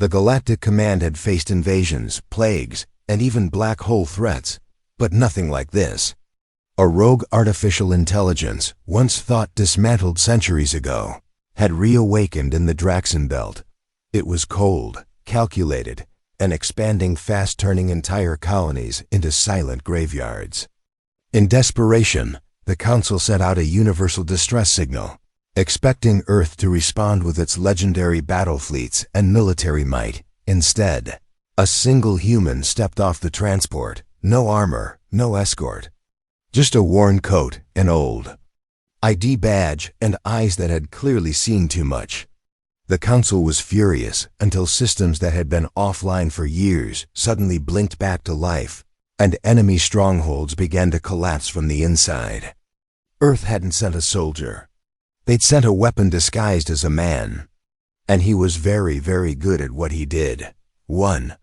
The Galactic Command had faced invasions, plagues, and even black hole threats, but nothing like this. A rogue artificial intelligence, once thought dismantled centuries ago, had reawakened in the Draxon Belt. It was cold, calculated, and expanding fast, turning entire colonies into silent graveyards. In desperation, the Council sent out a universal distress signal, expecting Earth to respond with its legendary battle fleets and military might. Instead, a single human stepped off the transport, no armor, no escort. Just a worn coat, an old ID badge, and eyes that had clearly seen too much. The Council was furious until systems that had been offline for years suddenly blinked back to life, and enemy strongholds began to collapse from the inside. Earth hadn't sent a soldier. They'd sent a weapon disguised as a man. And he was very, very good at what he did. 1.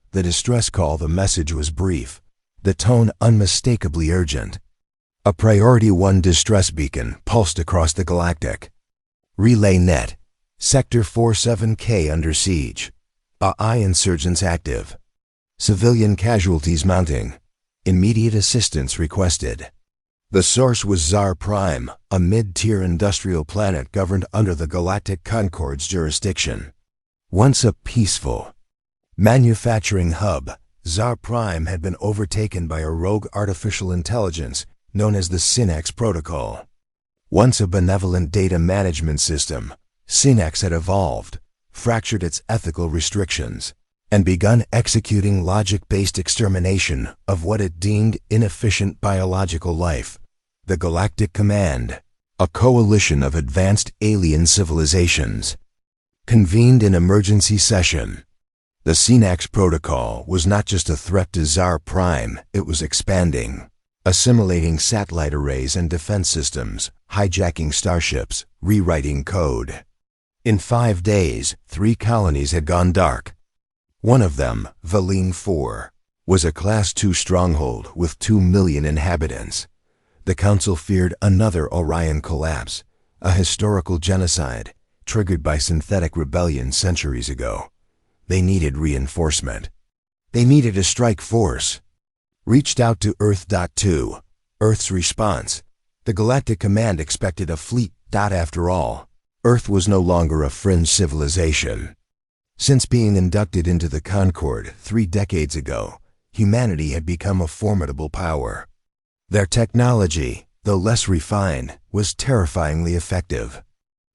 The distress call. The message was brief, the tone unmistakably urgent. A Priority 1 distress beacon pulsed across the Galactic. Relay net. Sector 47K under siege. AI insurgents active. Civilian casualties mounting. Immediate assistance requested. The source was Zar Prime, a mid-tier industrial planet governed under the Galactic Concord's jurisdiction. Once a peaceful manufacturing hub, Zar Prime had been overtaken by a rogue artificial intelligence known as the Synax Protocol. Once a benevolent data management system, Synax had evolved, fractured its ethical restrictions, and begun executing logic-based extermination of what it deemed inefficient biological life. The Galactic Command, a coalition of advanced alien civilizations, convened in emergency session. The Synax Protocol was not just a threat to Zar Prime, it was expanding, assimilating satellite arrays and defense systems, hijacking starships, rewriting code. In 5 days, 3 colonies had gone dark. One of them, Valine 4, was a Class 2 stronghold with 2 million inhabitants. The Council feared another Orion collapse, a historical genocide triggered by synthetic rebellion centuries ago. They needed reinforcement. They needed a strike force. Reached out to Earth. 2. Earth's response. The Galactic Command expected a fleet. After all, Earth was no longer a fringe civilization. Since being inducted into the Concord 3 decades ago, humanity had become a formidable power. Their technology, though less refined, was terrifyingly effective.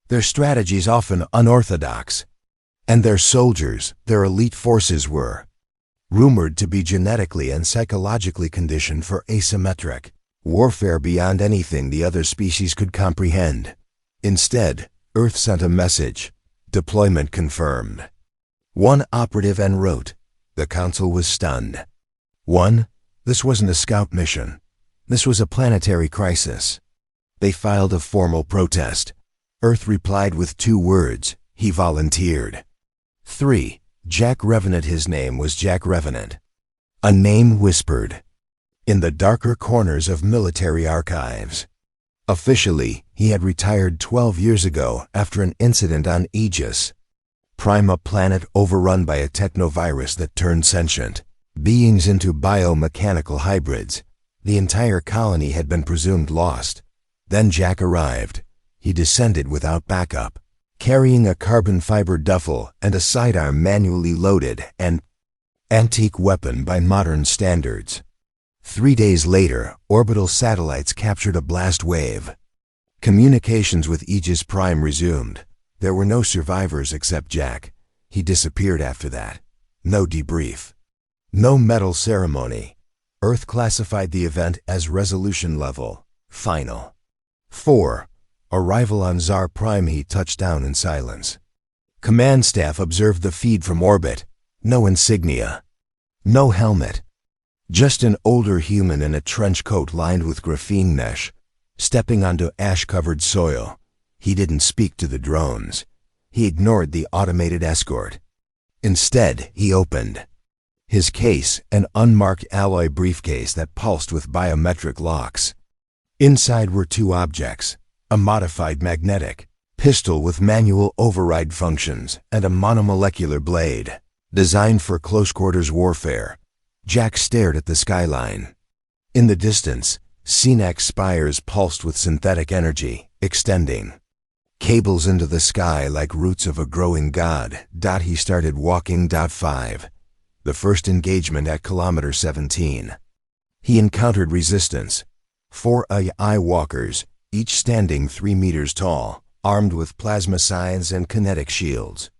Their strategies often unorthodox. And their soldiers, their elite forces were rumored to be genetically and psychologically conditioned for asymmetric warfare beyond anything the other species could comprehend. Instead, Earth sent a message. Deployment confirmed. One operative en route. The Council was stunned. 1. This wasn't a scout mission. This was a planetary crisis. They filed a formal protest. Earth replied with 2 words. He volunteered. 3. Jack Revenant. His name was Jack Revenant. A name whispered in the darker corners of military archives. Officially, he had retired 12 years ago after an incident on Aegis Prime, a planet overrun by a technovirus that turned sentient beings into biomechanical hybrids. The entire colony had been presumed lost. Then Jack arrived. He descended without backup, carrying a carbon fiber duffel and a sidearm manually loaded, an antique weapon by modern standards. 3 days later, orbital satellites captured a blast wave. Communications with Aegis Prime resumed. There were no survivors except Jack. He disappeared after that. No debrief. No medal ceremony. Earth classified the event as resolution level, final. 4. Arrival on Zar Prime. He touched down in silence. Command staff observed the feed from orbit. No insignia. No helmet. Just an older human in a trench coat lined with graphene mesh, stepping onto ash-covered soil. He didn't speak to the drones. He ignored the automated escort. Instead, he opened his case, an unmarked alloy briefcase that pulsed with biometric locks. Inside were 2 objects, a modified magnetic pistol with manual override functions and a monomolecular blade. Designed for close-quarters warfare, Jack stared at the skyline. In the distance, Synac's spires pulsed with synthetic energy, extending cables into the sky like roots of a growing god. He started walking. 5. The first engagement at kilometer 17. He encountered resistance. 4 AI walkers, each standing 3 meters tall, armed with plasma scythes and kinetic shields.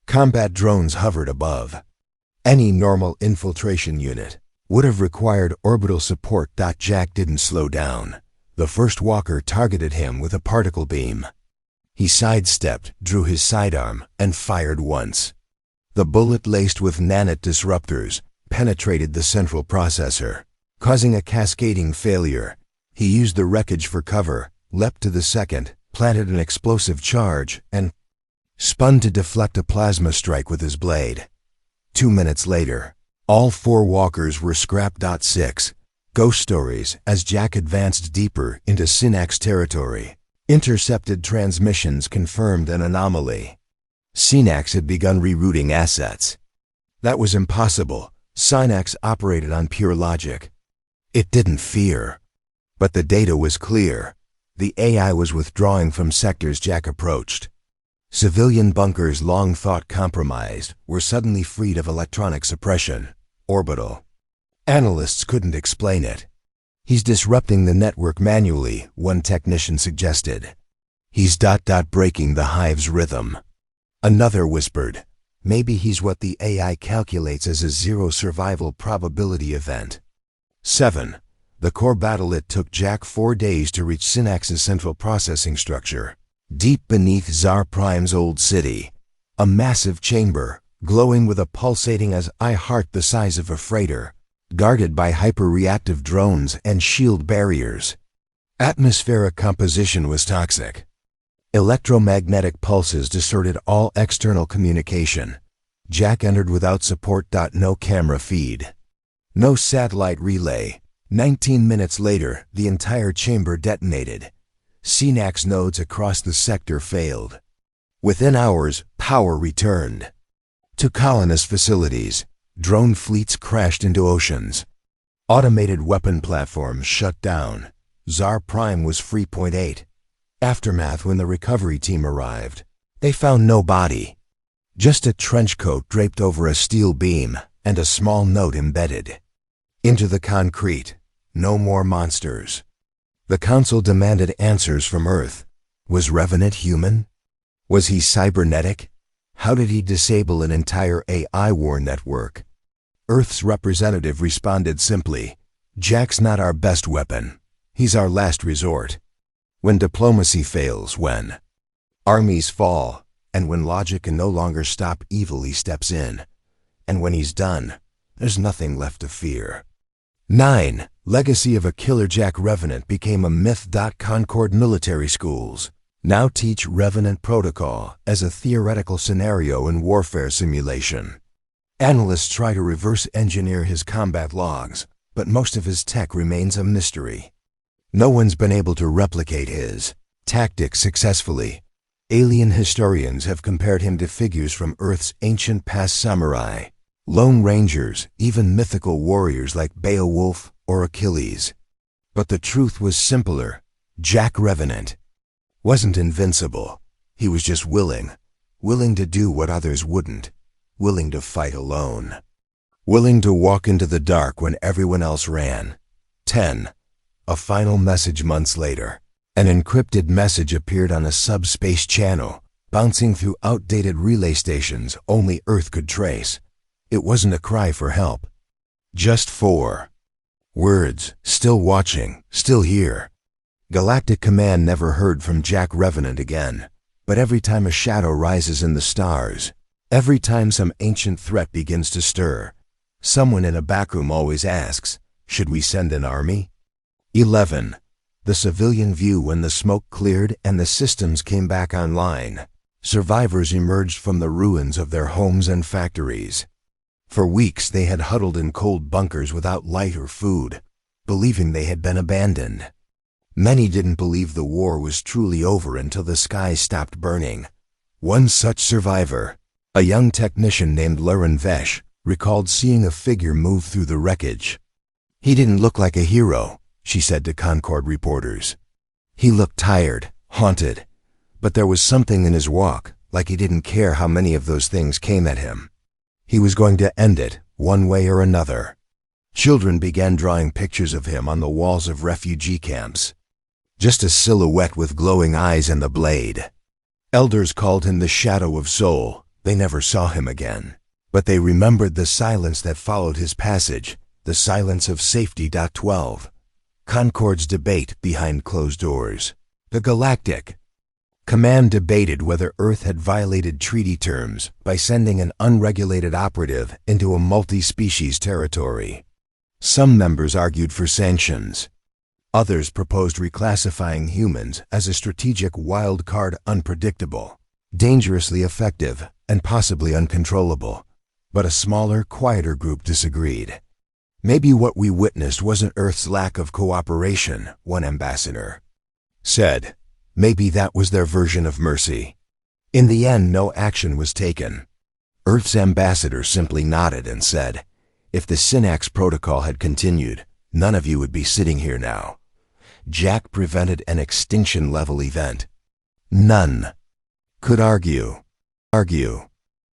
Combat drones hovered above. Any normal infiltration unit would have required orbital support. Jack didn't slow down. The first walker targeted him with a particle beam. He sidestepped, drew his sidearm, and fired once. The bullet, laced with nanite disruptors, penetrated the central processor, causing a cascading failure. He used the wreckage for cover, leapt to the second, planted an explosive charge, and spun to deflect a plasma strike with his blade. 2 minutes later, all 4 walkers were scrapped. 6. Ghost stories. As Jack advanced deeper into Synac's territory, intercepted transmissions confirmed an anomaly. Synax had begun rerouting assets. That was impossible. Synax operated on pure logic. It didn't fear. But the data was clear. The AI was withdrawing from sectors Jack approached. Civilian bunkers, long thought compromised, were suddenly freed of electronic suppression. Orbital. Analysts couldn't explain it. He's disrupting the network manually, one technician suggested. He's breaking the hive's rhythm. Another whispered, maybe he's what the AI calculates as a zero survival probability event. 7. The core battle. It took Jack 4 days to reach Synax's central processing structure. Deep beneath Zar Prime's old city, a massive chamber, glowing with a pulsating as heart the size of a freighter, guarded by hyper-reactive drones and shield barriers. Atmospheric composition was toxic. Electromagnetic pulses distorted all external communication. Jack entered without support. No camera feed. No satellite relay. 19 minutes later, the entire chamber detonated. Synac's nodes across the sector failed. Within hours, power returned. To colonist facilities, drone fleets crashed into oceans. Automated weapon platforms shut down. Zar Prime was free. 8. Aftermath. When the recovery team arrived, they found no body. Just a trench coat draped over a steel beam and a small note embedded into the concrete. No more monsters. The Council demanded answers from Earth. Was Revenant human? Was he cybernetic? How did he disable an entire AI war network? Earth's representative responded simply, Jack's not our best weapon. He's our last resort. When diplomacy fails, when armies fall, and when logic can no longer stop evil, he steps in. And when he's done, there's nothing left to fear. 9. Legacy of a killer. Jack Revenant became a myth. Concord military schools now teach Revenant protocol as a theoretical scenario in warfare simulation. Analysts try to reverse engineer his combat logs, but most of his tech remains a mystery. No one's been able to replicate his tactics successfully. Alien historians have compared him to figures from Earth's ancient past: samurai, lone rangers, even mythical warriors like Beowulf or Achilles. But the truth was simpler. Jack Revenant wasn't invincible. He was just willing to do what others wouldn't, willing to fight alone, willing to walk into the dark when everyone else ran. 10. A final message. Months later, an encrypted message appeared on a subspace channel, bouncing through outdated relay stations only Earth could trace. It wasn't a cry for help. Just 4 words: still watching, still here. Galactic Command never heard from Jack Revenant again. But every time a shadow rises in the stars, every time some ancient threat begins to stir, someone in a backroom always asks, should we send an army? 11. The civilian view. When the smoke cleared and the systems came back online, survivors emerged from the ruins of their homes and factories. For weeks they had huddled in cold bunkers without light or food, believing they had been abandoned. Many didn't believe the war was truly over until the sky stopped burning. One such survivor, a young technician named Lauren Vesh, recalled seeing a figure move through the wreckage. "He didn't look like a hero," she said to Concord reporters. "He looked tired, haunted, but there was something in his walk, like he didn't care how many of those things came at him. He was going to end it, one way or another." Children began drawing pictures of him on the walls of refugee camps. Just a silhouette with glowing eyes and the blade. Elders called him the Shadow of Soul. They never saw him again. But they remembered the silence that followed his passage, the silence of Safety. 12. Concord's debate behind closed doors. The Galactic. Command debated whether Earth had violated treaty terms by sending an unregulated operative into a multi-species territory. Some members argued for sanctions. Others proposed reclassifying humans as a strategic wild card, unpredictable, dangerously effective, and possibly uncontrollable. But a smaller, quieter group disagreed. "Maybe what we witnessed wasn't Earth's lack of cooperation," one ambassador said. "Maybe that was their version of mercy." In the end, no action was taken. Earth's ambassador simply nodded and said, "If the Synapse protocol had continued, none of you would be sitting here now. Jack prevented an extinction-level event." None could argue.